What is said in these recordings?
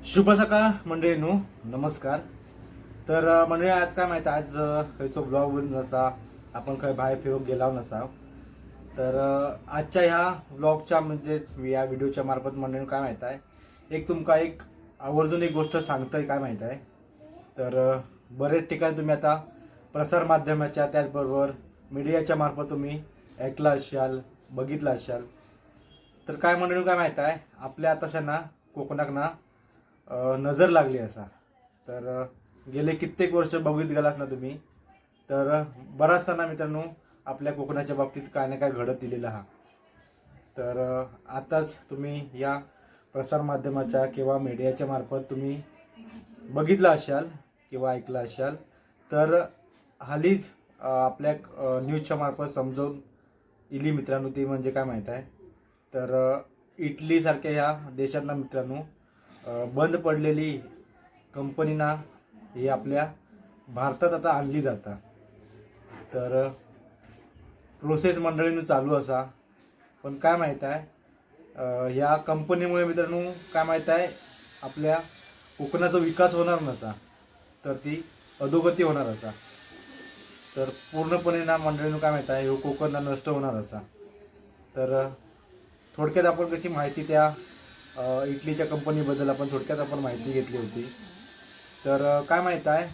शुभ सकाळ मंडळींनो, नमस्कार. तर मंडळी आज काय माहिती, आज खंयचो ब्लॉग नसा, आपण खंय बाहेर फिरूक गेला नसा. तर आजच्या ह्या ब्लॉगच्या म्हणजे या व्हिडिओच्या मार्फत मंडळी काय माहिती आहे, एक तुमका एक आवर्जून एक गोष्ट सांगतोय. काय माहिती आहे, तर बरेच ठिकाणी तुम्ही आता प्रसार माध्यमाच्या त्याचबरोबर मीडियाच्या मार्फत तुम्ही ऐकला असाल, बघितलं असाल. तर काय मंडळी काय माहिती आहे, आपल्या तशा ना कोकणाक ना नजर लागली असा. तर गेले कित्येक वर्ष बघित गेलात ना तुम्ही, तर बराचसा ना मित्रांनो आपल्या कोकणाच्या बाबतीत काय ना काय घडत दिलेला हा. तर आताच तुम्ही या प्रसार माध्यमाच्या किंवा मीडियाच्या मार्फत तुम्ही बघितलं असाल किंवा ऐकलं असाल. तर हालीच आपल्या न्यूजच्या मार्फत समजून इली मित्रांनो, ती म्हणजे काय माहीत आहे, तर इटलीसारख्या ह्या देशातला मित्रांनो बंद पडलेली कंपनीना ही आपल्या भारतात आता आणली जाता. तर प्रोसेस मंडळीनं चालू असा. पण काय माहीत आहे, या कंपनीमुळे मित्रांनो काय माहीत आहे, आपल्या कोकणाचा विकास होणार नसा, तर ती अधोगती होणार असा. तर पूर्णपणे ना मंडळीनं काय माहीत आहे, कोकणला नष्ट होणार असा. तर थोडक्यात आपण कशी माहिती त्या इटलीच्या कंपनीबद्दल आपण थोडक्यात आपण माहिती घेतली होती. तर काय माहीत आहे,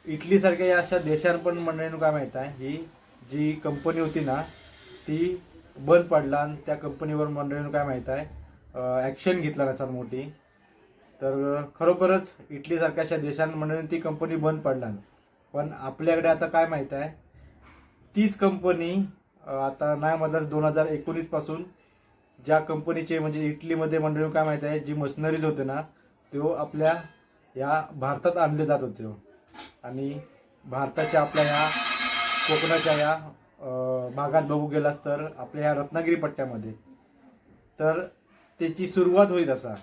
इटलीसारख्या या अशा देशांना पण मंडळीनं काय माहीत आहे, ही जी कंपनी होती ना ती बंद पडला आणि त्या कंपनीवर मंडळीनं काय माहीत आहे ॲक्शन घेतला नसा मोठी. तर खरोखरच इटलीसारख्या अशा देशांना मंडळीनं ती कंपनी बंद पडला. पण आपल्याकडे आता काय माहीत आहे, तीच कंपनी आता नाही म्हणतात 2019 पासून ज्या कंपनीचे म्हणजे इटलीमध्ये मंडळी काय माहिती आहे, जी मशिनरीज होते ना तो आपल्या या भारतात आणले जात होते. आणि भारताच्या आपल्या या कोकणाच्या या भागात बघू गेलास तर आपल्या या रत्नागिरी पट्ट्यामध्ये तर त्याची सुरुवात होईल असा.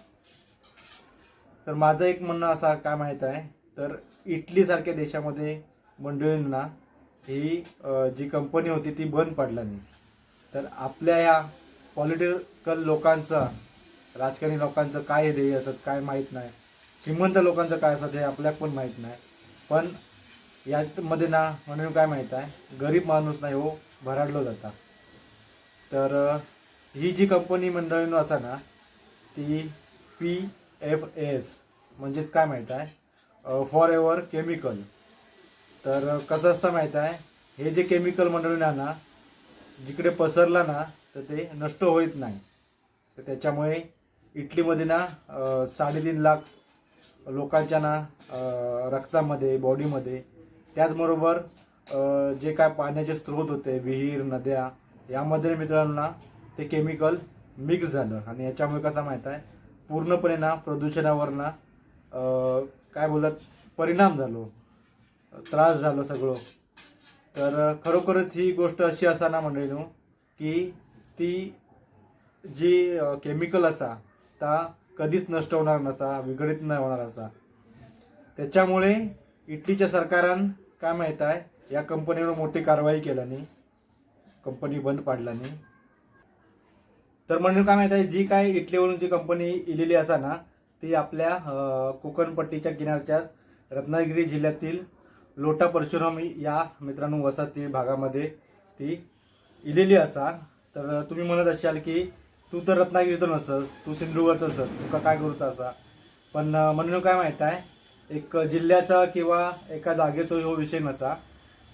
तर माझं एक म्हणणं असा काय माहीत आहे, तर इटलीसारख्या देशामध्ये मंडळींना ही जी कंपनी होती ती बंद पडला नाही. तर आपल्या या पॉलिटिकल लोकांचं, राजकारणी लोकांचं काय ध्येय असत काय माहीत नाही, श्रीमंत लोकांचं काय असत हे आपल्याला पण माहीत नाही. पण यामध्ये ना म्हणून काय माहीत आहे, गरीब माणूस नाही हो भराडलो जाता. तर ही जी कंपनी मंडळीनं असा ना ती PFAS म्हणजेच काय माहीत आहे, फॉर एव्हर केमिकल. तर कसं असतं माहीत आहे, हे जे केमिकल मंडळीनं ना जिकडे पसरला ना तर ते नष्ट होत नाही. तर त्याच्यामुळे इटलीमध्ये ना 3.5 लाख लोकांच्या ना रक्तामध्ये बॉडीमध्ये त्याचबरोबर जे काय पाण्याचे स्रोत होते विहीर नद्या यामध्ये मित्रांनो ना ते केमिकल मिक्स झालं. आणि याच्यामुळे कसं माहीत आहे, पूर्णपणे ना प्रदूषणावर ना काय बोलत परिणाम झालो, त्रास झालो सगळं. तर खरोखरच ही गोष्ट अशी असा ना मंडळीनो की ती जी केमिकल असा ता कधीच नष्ट होणार नसा, विघटित नाही होणार असा. त्याच्यामुळे इटलीच्या सरकारान काय माहीत आहे, या कंपनीवर मोठी कारवाई केल्याने कंपनी बंद पाडल्याने. तर म्हणून काय माहीत आहे, जी काय इटलीवरून जी कंपनी इलेली असा ना ती आपल्या कोकणपट्टीच्या किनारच्या रत्नागिरी जिल्ह्यातील लोटा परशुराम या मित्रांनो वसाहती भागामध्ये ती इलेली असा. तर तुम्ही म्हणत असाल की तू तर रत्नागिरीचा नसस, तू सिंधुदुर्गचा असत, तुका काय करूचा असा. पण म्हणून काय माहीत आहे, एक जिल्ह्याचा किंवा एका जागेचा ह्यो विषय नसा,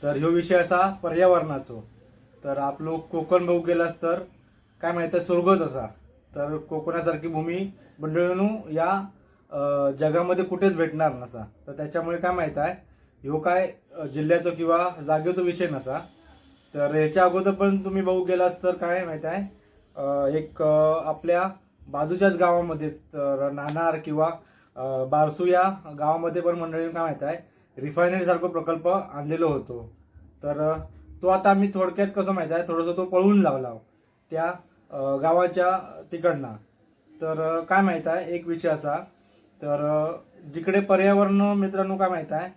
तर ह्यो विषय असा पर्यावरणाचो. तर आपलो कोकण बघू गेलास तर काय माहीत आहे स्वर्गच असा. तर कोकणासारखी भूमी मंडळीनो या जगामध्ये कुठेच भेटणार नसा. तर त्याच्यामुळे काय माहीत आहे, ह्यो काय जिल्ह्याचा किंवा जागेचा विषय नसा. तर याच्या अगोदर पण तुम्ही बघू गेलात तर काय माहीत आहे, एक आपल्या बाजूच्याच गावामध्ये तर नाणार किंवा बारसू या गावामध्ये पण मंडळी काय माहीत आहे रिफायनरी सारखा प्रकल्प आणलेलो होतो. तर तो आता आम्ही थोडक्यात कसं माहीत आहे, थोडंसं तो पळून लावला त्या गावाच्या तिकडनं. तर काय माहीत आहे एक विषय असा, तर जिकडे पर्यावरण मित्रांनो काय माहीत आहे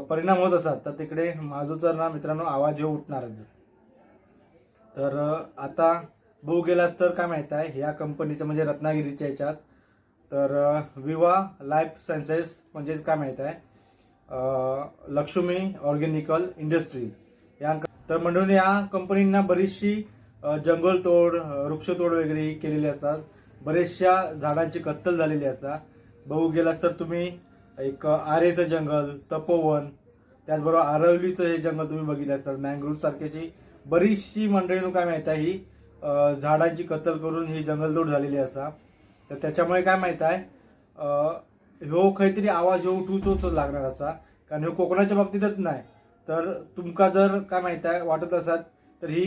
परिणाम होत असतात तर तिकडे माझूचा ना मित्रांनो आवाज हे उठणारच. तर आता बघू गेलास तर काय माहीत आहे ह्या कंपनीचं म्हणजे रत्नागिरीच्या ह्याच्यात तर विवा लाईफ सायन्सेस म्हणजेच काय माहीत आहे लक्ष्मी ऑर्गॅनिकल इंडस्ट्रीज या तर मंडळी या कंपनींना बरीचशी जंगलतोड वृक्षतोड वगैरे केलेली असतात, बरेचशा झाडांची कत्तल झालेली असतात. बघू गेलास तर तुम्ही एक आरेचं जंगल, तपोवन, त्याचबरोबर आरवलीचं हे जंगल तुम्ही बघितलं असतात, मँग्रोव्ह सारख्याची बरीचशी मंडळी काय माहीत आहे ही झाडांची कत्तल करून ही जंगलतोड झालेली असा. तर त्याच्यामुळे काय माहीत आहे ह्यो काहीतरी आवाज ह्यो उठूचोच लागणार असा, कारण ह्यो कोकणाच्या बाबतीतच नाही तर तुमका जर काय माहीत आहे वाटत असत तर ही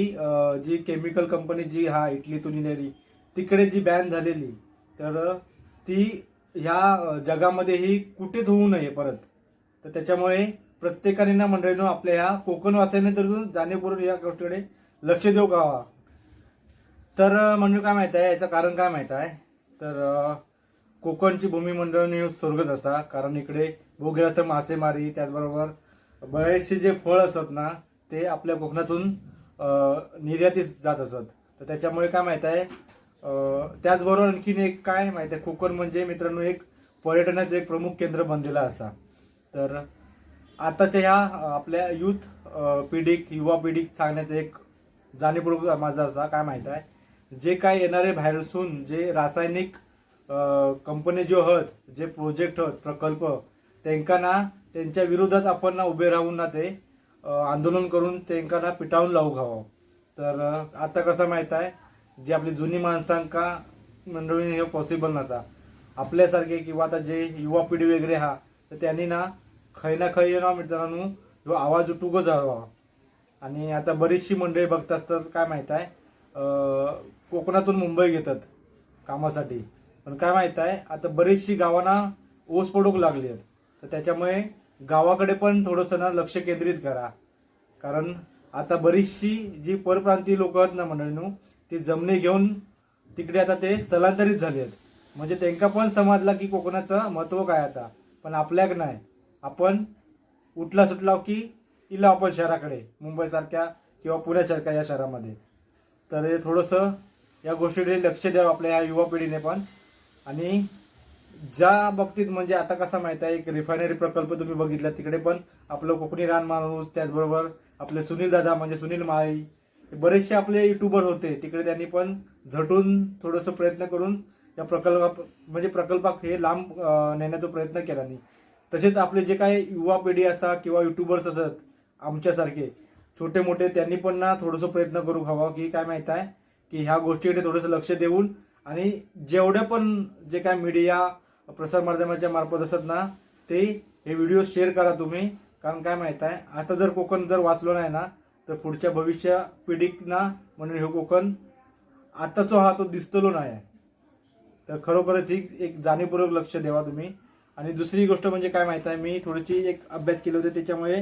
जी केमिकल कंपनी जी इटलीतून येणारी तिकडे जी बॅन झालेली तर ती ह्या जगामध्ये ही कुठेच होऊ नये परत. तर त्याच्यामुळे प्रत्येकाने ना मंडळीनं आपल्या ह्या कोकण वासियांनी तर जाणीवपूर्वक या गोष्टीकडे लक्ष देऊ का. तर मंडळी काय माहित आहे याचं कारण काय माहित आहे तर कोकणची भूमी मंडळी स्वर्गच असा, कारण इकडे बघू गेला तर मासेमारी त्याचबरोबर बरेचसे जे फळ असत ना ते आपल्या कोकणातून निर्यातीस जात असत. तर त्याच्यामुळे काय माहित आहे त्याचबरोबर आणखीन एक काय माहित आहे कोकण म्हणजे मित्रांनो एक पर्यटनाचं एक प्रमुख केंद्र बनलेला असा. तर आताच्या ह्या आपल्या युवा पिढीक सांगण्याचं एक जाणीवपूर्वक माझा असा काय माहित आहे जे काय येणारे बाहेरसून जे रासायनिक कंपनी जो हत जे प्रोजेक्ट हत प्रकल्प त्यांना ना त्यांच्या विरोधात आपण ना उभे राहून ना ते आंदोलन करून त्यांना ना पिटाळून लावू घावं. तर आता कसं माहित आहे जी आपली जुनी माणसांका मंडळी हे पॉसिबल नसा, आपल्यासारखे किंवा आता जे युवा पिढी वगैरे तर त्यांनी ना खै ना खै ना मित्रांनो जो आवाज उठूकच हवा. आणि आता बरीचशी मंडळी बघतात तर काय माहित आहे कोकणातून मुंबई घेतात कामासाठी, पण काय माहित आहे आता बरीचशी गावांना ओस पडूक लागली आहेत. तर त्याच्यामुळे गावाकडे पण थोडंसं ना लक्ष केंद्रित करा, कारण आता बरीचशी जी परप्रांतीय लोक आहेत ना मंडळींनो ती जमिनी घेऊन तिकडे आता ते स्थलांतरित झाले आहेत. म्हणजे त्यांना पण समजला की कोकणाचं महत्त्व काय आता, पण आपल्याक नाही. आपण उठला सुटला की इला आपण शहराकडे मुंबईसारख्या किंवा पुण्यासारख्या या शहरामध्ये. तर हे थोडंसं या गोष्टीकडे लक्ष द्यावं आपल्या या युवा पिढीने पण. आणि ज्या बाबतीत म्हणजे आता कसं माहित आहे एक रिफायनरी प्रकल्प तुम्ही बघितला तिकडे पण आपलं कोकणी रान माणूस त्याचबरोबर आपले सुनील दादा म्हणजे सुनील माळी बरेचसे आपले युट्यूबर होते तिकडे, त्यांनी पण झटून थोडंसं प्रयत्न करून या प्रकल्पाक हे लांब नेण्याचा प्रयत्न केला नाही. तसेच आपले जे काही युवा पिढी असा किंवा युट्यूबर्स असत आमच्यासारखे छोटे मोठे त्यांनी पण ना थोडंसं प्रयत्न करू हवा की काय माहित आहे की ह्या गोष्टीकडे थोडंसं लक्ष देऊन आणि जेवढे पण जे काय मीडिया प्रसार माध्यमाच्या मार्फत असत ना ते हे व्हिडिओ शेअर करा तुम्ही, कारण काय माहित आहे आता जर कोकण जर वाचलो नाही ना तर पुढच्या भविष्य पिढीक ना म्हणून हे कोकण आताचा तो दिसतलो नाही. तर खरोखरच ही एक जाणीवपूर्वक लक्ष द्यावा तुम्ही. आणि दुसरी गोष्ट म्हणजे काय माहित आहे मी थोडीशी एक अभ्यास केले होते त्याच्यामुळे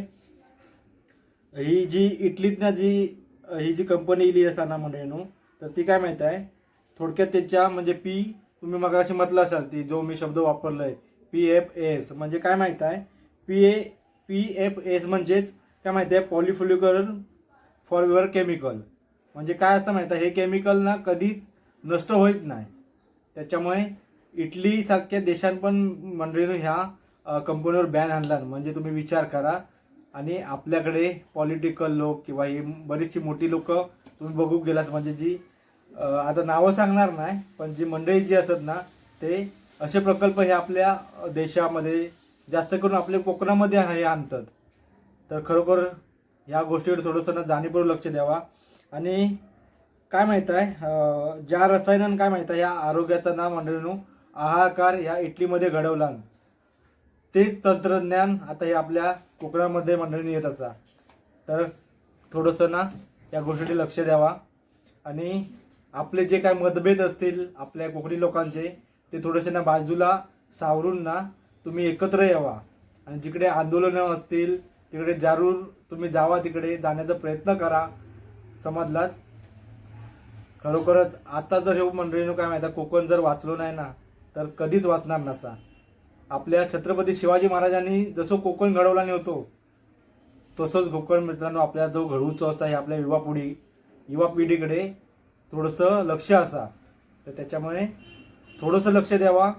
ही जी इटलीत ना ही जी कंपनी इली असा ना मंडळींनो तर ती काय माहित आहे थोडक्यात त्याच्या म्हणजे तुम्ही मगाशी म्हटलं असाल ती जो मी शब्द वापरलाय PFAS म्हणजे काय माहित आहे PFAS म्हणजेच काय माहिती आहे पॉलिफ्लोरिक फॉरवर्ड केमिकल. म्हणजे काय असतं माहिती आहे हे केमिकल ना कधीच नष्ट होत नाही. त्याच्यामुळे इटली सारख्या देशात पण मंडळीनं ह्या कंपनीवर बॅन आणला. म्हणजे तुम्ही विचार करा. आणि आपल्याकडे पॉलिटिकल लोक किंवा ही बरीचशी मोठी लोक तुम्ही बघू गेलात म्हणजे जी आता नावं सांगणार नाही पण जी मंडळी जी असत ना ते असे प्रकल्प हे आपल्या देशामध्ये जास्त करून आपल्या कोकणामध्ये हे आणतात. तर खरोखर ह्या गोष्टीकडे थोडंसं ना जाणीवपूर्वक लक्ष द्यावा. आणि काय माहित आहे ज्या रसायनानं काय माहित आहे या आरोग्याचा ना मंडळीनो आहाकार ह्या इटलीमध्ये घडवला तेच तंत्रज्ञान आता हे आपल्या कोकणामध्ये मंडळीने येत असा. तर थोडंसं ना या गोष्टीकडे लक्ष द्यावा. आणि आपले जे काय मतभेद असतील आपल्या कोकणी लोकांचे ते थोडेसे ना बाजूला सावरून ना तुम्ही एकत्र यावा. आणि जिकडे आंदोलनं असतील तिकडे जरूर तुम्ही जावा, तिकडे जाण्याचा प्रयत्न करा. समजलात. खरोखरच आता जर हे मंडळीनं काय माहिती कोकण जर वाचलो नाही ना तर कधीच वाचणार नसा. आपल्या छत्रपती शिवाजी महाराजांनी जसं कोकण घडवला नव्हतो तसंच कोकण मित्रांनो आपल्या जो घडवूचा असा आहे आपल्या युवा पिढीकडे थोडंसं लक्ष असा. तर त्याच्यामुळे थोडंसं लक्ष द्यावा.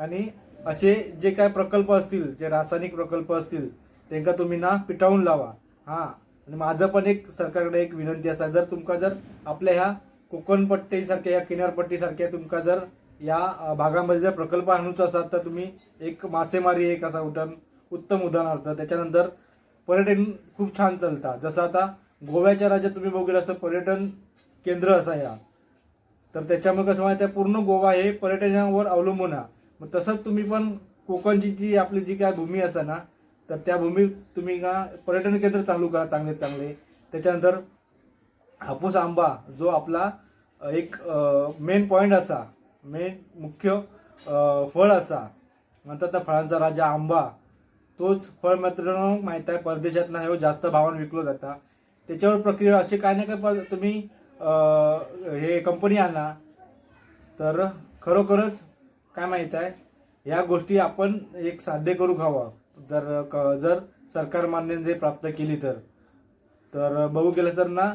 आणि असे जे काय प्रकल्प असतील, जे रासायनिक प्रकल्प असतील, त्यांना तुम्ही ना पिटाळून लावा. हां, आणि माझं पण एक सरकारकडे एक विनंती असा, जर आपल्या ह्या कोकणपट्टीसारख्या, या किनारपट्टीसारख्या तुमका जर या भागामध्ये जर प्रकल्प आणूचा असाल, तर तुम्ही एक मासेमारी एक असा उत्तम उदाहरणार्थ. त्याच्यानंतर पर्यटन खूप छान चालतात. जसं आता गोव्याच्या राज्यात तुम्ही बघू असं पर्यटन केंद्र असा या, तर त्याच्यामुळे कसं माहिती आहे, पूर्ण गोवा हे पर्यटनावर अवलंबून आहे. मग तसंच तुम्ही पण कोकणची जी आपली जी काय भूमी असा ना, तर त्या भूमी तुम्ही का पर्यटन केंद्र चालू करा चांगले चांगले. त्याच्यानंतर हापूस आंबा जो आपला एक मेन पॉईंट असा, मेन मुख्य फळ असा, म्हणतात ना फळांचा राजा आंबा, तोच फळ मात्र माहीत आहे परदेशात हे जास्त भावाने विकलो जाता. त्याच्यावर प्रक्रिया असे काय ना काय तुम्ही हे कंपनी आणा, तर खरोखरच काय माहीत आहे या गोष्टी आपण एक साध्य करू खावा. जर सरकार मान्य जे प्राप्त केली तर बघू गेलं तर ना,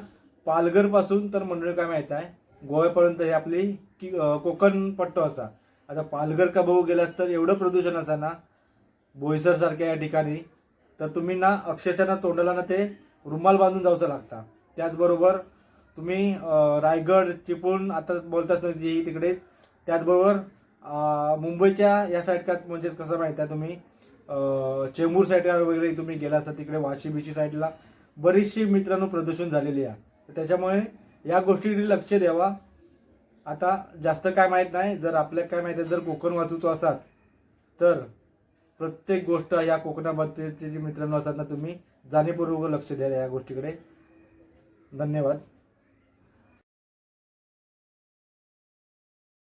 पालघरपासून तर मंडळी काय माहीत आहे गोव्यापर्यंत हे आपली कोकण पट्टो असा. आता पालघर का बघू गेलास तर एवढं प्रदूषण असा ना बोईसर सारख्या या ठिकाणी, तर तुम्ही ना अक्षरशः ना तोंडाला ना ते रुमाल बांधून जाऊचं लागता. त्याचबरोबर तुम्ही रायगड चिपळूण आता बोलतात ना जी तिकडेच, त्याचबरोबर मुंबईच्या या साईडकात म्हणजे कसं माहिती आहे तुम्ही चेंबूर साईडला वगैरे तुम्ही गेला तर तिकडे वाशी बिशी साईडला बरीचशी मित्रांनो प्रदूषण झालेली आहे. त्याच्यामुळे या गोष्टीकडे लक्ष द्यावा. आता जास्त काय माहीत नाही, जर आपल्याला काय माहिती आहे जर कोकण वाचूचो असाल तर प्रत्येक गोष्ट या कोकणाबद्दलचे जे मित्रांनो असतात ना, तुम्ही जाणीवपूर्वक लक्ष द्या या गोष्टीकडे. धन्यवाद.